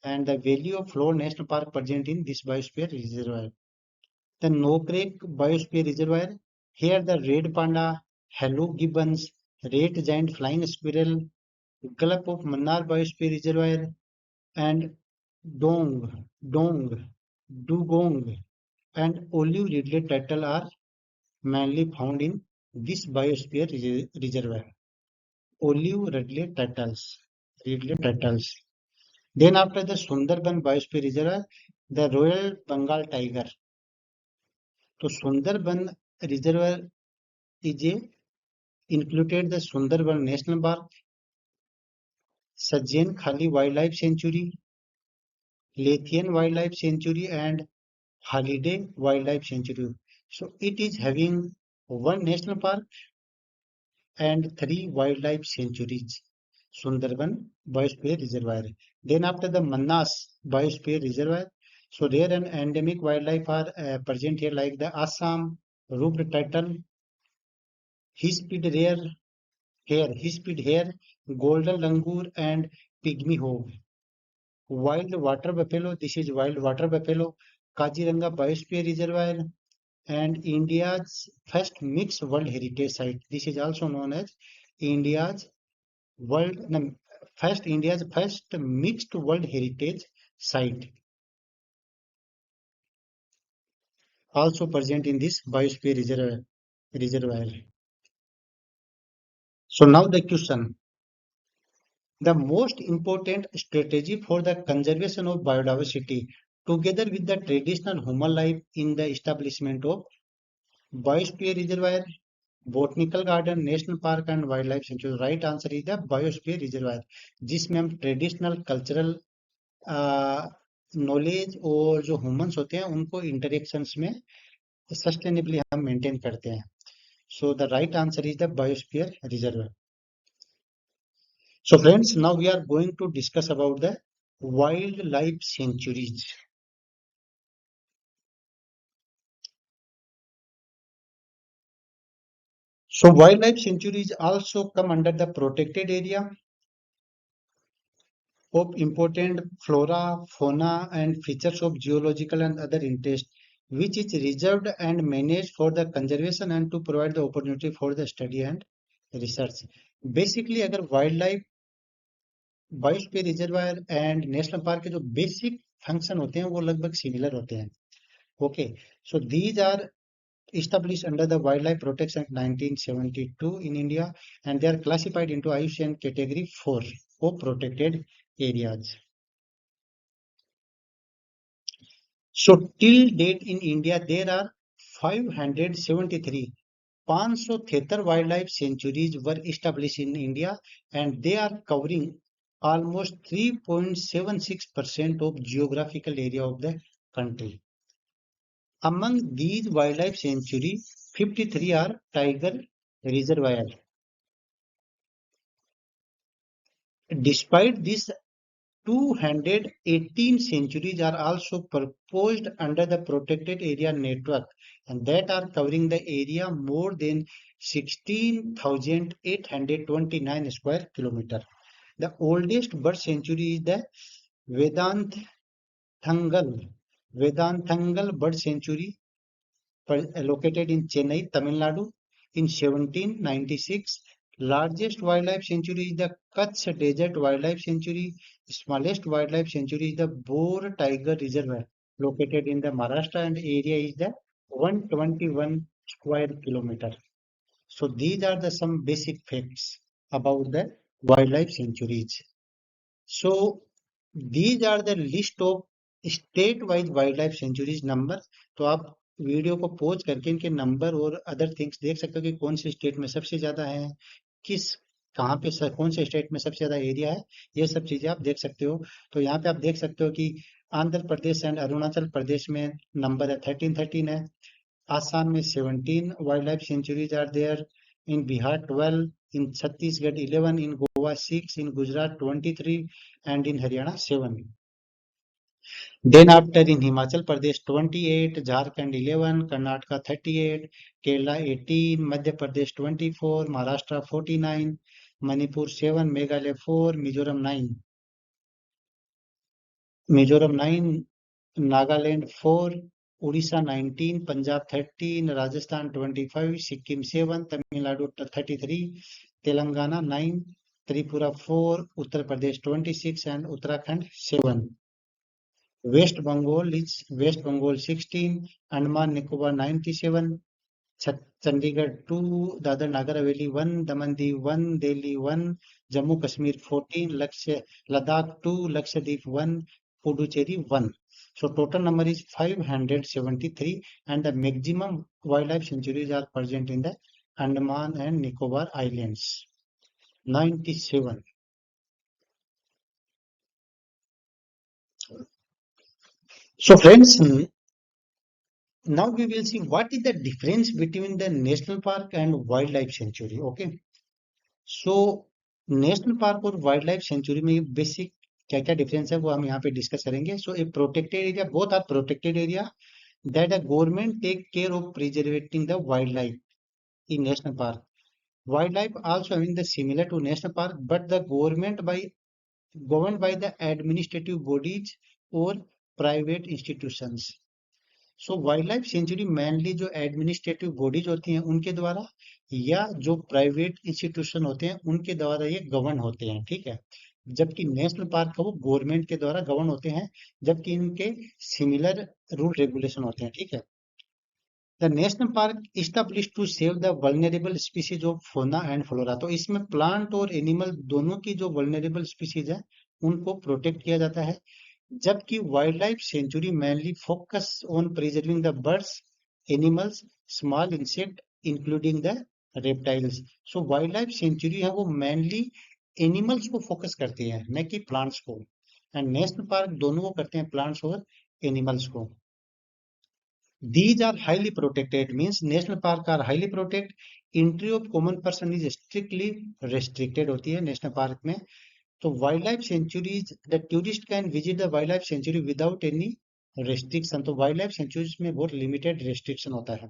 and the Valley of Flore National Park present in this biosphere reservoir. The Nokrek Biosphere Reservoir. Here the red panda, Hello gibbons, red giant flying squirrel, Gulf of Mannar Biosphere Reservoir, and Dong, Dugong, and olive ridley turtle are mainly found in this biosphere reservoir. Olive ridley turtles. Then after the Sundarban Biosphere Reservoir, the Royal Bengal tiger. तो Sundarban reservoir is a included the Sundarban National Park, Sajjan Khali Wildlife Sanctuary, Lathian Wildlife Sanctuary, and Holiday Wildlife Sanctuary. So it is having one national park and 3 wildlife sanctuaries. Sundarban Biosphere Reservoir. Then after the Manas Biosphere Reservoir, so rare and endemic wildlife are present here like the Assam ruffed turtle, his-speed hare, golden langur, and pygmy hog. Wild water buffalo, this is wild water buffalo, Kaziranga Biosphere Reservoir, and India's first mixed World Heritage Site. This is also known as India's world, no, India's first mixed World Heritage Site. Also present in this Biosphere Reservoir. So now the question. The most important strategy for the conservation of biodiversity, together with the traditional human life in the establishment of biosphere reservoir, botanical garden, national park and wildlife sanctuary. Right answer is the biosphere reservoir, जिसमें हम traditional cultural knowledge और जो humans होते हैं उनको interactions में sustainably हम maintain करते हैं. So the right answer is the biosphere reservoir. So friends, now we are going to discuss about the wildlife sanctuaries. So wildlife sanctuaries also come under the protected area of important flora, fauna and features of geological and other interest, which is reserved and managed for the conservation and to provide the opportunity for the study and research. Basically अगर wildlife biosphere reservoir and national park के जो basic function होते हैं वो लगभग similar होते हैं. Okay, so these are established under the Wildlife Protection Act 1972 in India, and they are classified into IUCN category 4 of protected areas. So till date in India, there are 573 573 wildlife sanctuaries were established in India, and they are covering almost 3.76% of geographical area of the country. Among these wildlife sanctuaries, 53 are tiger reservoirs. Despite this, 218 sanctuaries are also proposed under the protected area network, and that are covering the area more than 16,829 square kilometer. The oldest bird sanctuary is the Vedanthangal Vedanthangal Bird Sanctuary, located in Chennai, Tamil Nadu, in 1796. Largest wildlife sanctuary is the Kutch Desert Wildlife Sanctuary. Smallest wildlife sanctuary is the Bor Tiger Reservoir, located in the Maharashtra, and area is the 121 square kilometer. So these are the some basic facts about the wildlife sanctuaries. So these are the list of state wise wild life centuries number. तो आप video को pause करके इनके number और other things देख सकते हो कि कौन से स्टेट में सबसे ज्यादा है, किस कहाँ पे कौन से स्टेट में सबसे ज्यादा एरिया है, ये सब चीजें आप देख सकते हो. तो यहाँ पे आप देख सकते हो कि आंध्र प्रदेश एंड अरुणाचल प्रदेश में नंबर है 13 है. Assam में 17 wildlife sanctuaries are there. In Bihar 12, in Chhattisgarh 11, in Goa 6, in Gujarat 23, and in Haryana 7. Then after in Himachal Pradesh 28, Jharkhand 11, Karnataka 38, Kerala 18, Madhya Pradesh 24, Maharashtra 49, Manipur 7, Meghalaya 4, Mizoram 9. Mizoram 9, Nagaland 4, Odisha 19, Punjab 13, Rajasthan 25, Sikkim 7, Tamil Nadu 33, Telangana 9, Tripura 4, Uttar Pradesh 26, and Uttarakhand 7. West Bengal 16, Andaman Nicobar 97, Chandigarh 2, Dadar Nagar Haveli 1, Daman Diu 1, Delhi 1, Jammu Kashmir 14, Ladakh 2, Lakshadweep 1, Puducherry 1. So total number is 573, and the maximum wildlife sanctuaries are present in the Andaman and Nicobar Islands. 97. So friends, now we will see what is the difference between the national park and wildlife sanctuary. Okay. So national park और wild life sanctuary में basic क्या क्या difference है वो हम यहाँ पे discuss करेंगे. So a protected area, both are protected area that the government take care of preserving the wildlife in national park. Wildlife also having the similar to national park, but the governed by the administrative bodies or private institutions. So wild life sanctuary mainly जो administrative bodies होती हैं उनके द्वारा, या जो private institution होते हैं उनके द्वारा ये गवर्न होते हैं. ठीक है. जबकि नेशनल पार्क वो गवर्नमेंट के द्वारा गवर्न होते हैं, जबकि इनके सिमिलर रूल रेगुलेशन होते हैं. ठीक है. The national park establish to save the vulnerable species of fauna and flora. तो इसमें प्लांट और एनिमल दोनों की जो वल्नरेबल स्पीसीज है उनको प्रोटेक्ट किया जाता है. जबकि wild life sanctuary mainly focus on preserving the birds, animals, small insect including the reptiles. So wild life sanctuary है वो मेनली एनिमल्स को फोकस करती है, न कि प्लांट्स को. एंड नेशनल पार्क दोनों को करते हैं, प्लांट्स और एनिमल्स को. These are highly protected, means national park are highly protected. Entry of common person is strictly restricted होती है नेशनल पार्क में. तो wild life centuries, the tourist can visit the wild life sanctuary without any restriction. तो wild life sanctuaries में बहुत limited restriction होता है.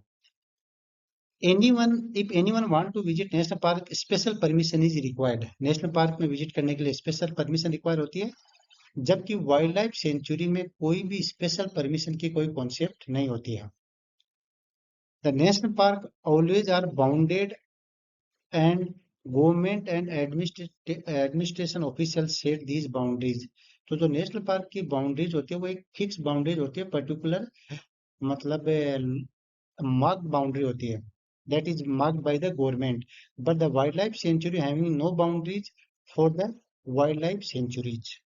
if anyone want to visit national park, special permission is required. National park में visit करने के लिए special permission require होती है, जबकि वाइल्ड लाइफ सेंचुरी में कोई भी स्पेशल परमिशन की कोई कॉन्सेप्ट नहीं होती है. The national park always are bounded and government and administration officials set these boundaries. तो जो नेशनल पार्क की बाउंड्रीज होती है वो एक फिक्स बाउंड्रीज होती है, पर्टिकुलर मतलब मार्क बाउंड्री होती है, that is marked by the government. But the wildlife sanctuary having no boundaries for the wildlife sanctuaries.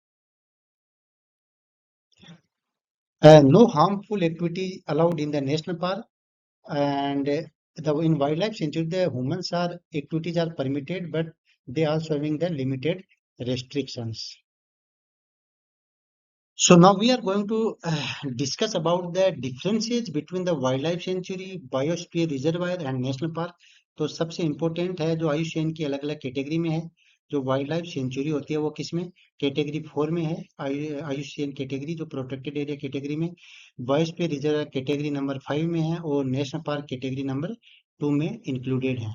No harmful activity allowed in the national park, and in wildlife sanctuary, the humans are activities are permitted, but they also having the limited restrictions. So now we are going to discuss about the differences between the wildlife sanctuary, biosphere reservoir and national park. तो सबसे important है जो आयुष्मान की अलग अलग category में है। जो वाइल्ड लाइफ सेंचुरी होती है वो किसमें कैटेगरी 4 में है। आयुष्मान कैटेगरी जो प्रोटेक्टेड एरिया कैटेगरी में, बायोस्फीयर रिजर्व कैटेगरी नंबर 5 में है और नेशनल पार्क कैटेगरी नंबर 2 में इंक्लूडेड है।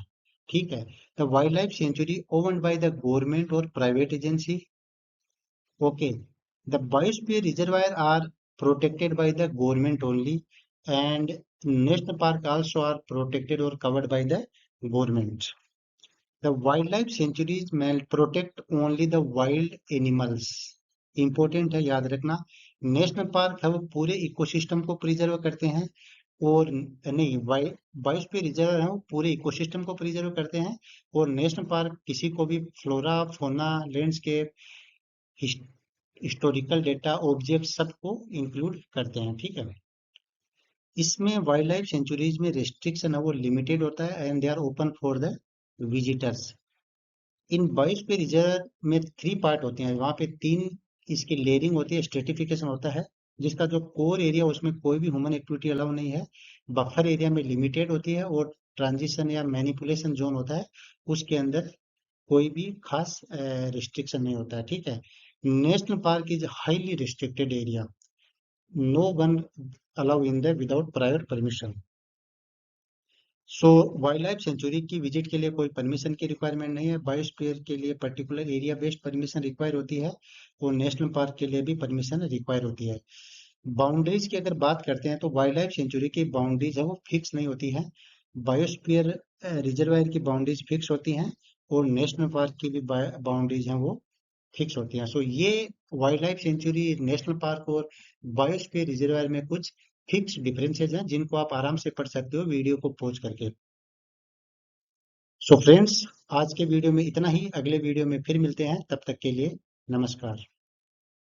ठीक है। The wild life sanctuary owned by the government और private agency. Okay, the biosphere reservoir are protected by the government only, and national park also are protected or covered by the government. The wildlife sanctuaries may protect only the wild animals. Important है याद रखना। National park है वो पूरे ecosystem को preserve करते हैं, और नहीं बायोस्फीयर रिजर्व है वो पूरे इकोसिस्टम को प्रिजर्व करते हैं, और नेशनल पार्क किसी को भी flora fauna landscape historical data object सबको इंक्लूड करते हैं। ठीक है। इसमें वाइल्ड लाइफ सेंचुरीज में रेस्ट्रिक्शन है वो लिमिटेड होता है and they are open for the visitors. इन बायोस्फीयर रिजर्व में 3 पार्ट होते हैं, वहां पे 3 इसकी लेयरिंग होती है, स्ट्रेटिफिकेशन होता है, जिसका जो कोर एरिया उसमें कोई भी ह्यूमन एक्टिविटी अलाउ नहीं है। बफर एरिया में लिमिटेड होती है, और ट्रांजिशन या मैनिपुलेशन जोन होता है, उसके अंदर कोई भी खास रिस्ट्रिक्शन नहीं होता है। ठीक है। National park is highly restricted area, no one allow in the without prior permission. So wild life sanctuary की विजिट के लिए कोई परमिशन की रिक्वायरमेंट नहीं है। बायोस्फीयर के लिए particular area based permission require होती है, और नेशनल पार्क के लिए भी परमिशन रिक्वायर होती है। बाउंड्रीज की अगर बात करते हैं तो वाइल्ड लाइफ सेंचुरी की बाउंड्रीज है वो फिक्स नहीं होती है। बायोस्फीयर रिजर्वायर की बाउंड्रीज फिक्स होती हैं, और नेशनल पार्क की भी बाउंड्रीज हैं वो फिक्स होती हैं। सो ये wild life sanctuary, national park और बायोस्फीयर रिजर्वायर में कुछ फिक्स डिफरेंसेस हैं जिनको आप आराम से पढ़ सकते हो वीडियो को पॉज करके। सो फ्रेंड्स, आज के वीडियो में इतना ही। अगले वीडियो में फिर मिलते हैं, तब तक के लिए नमस्कार।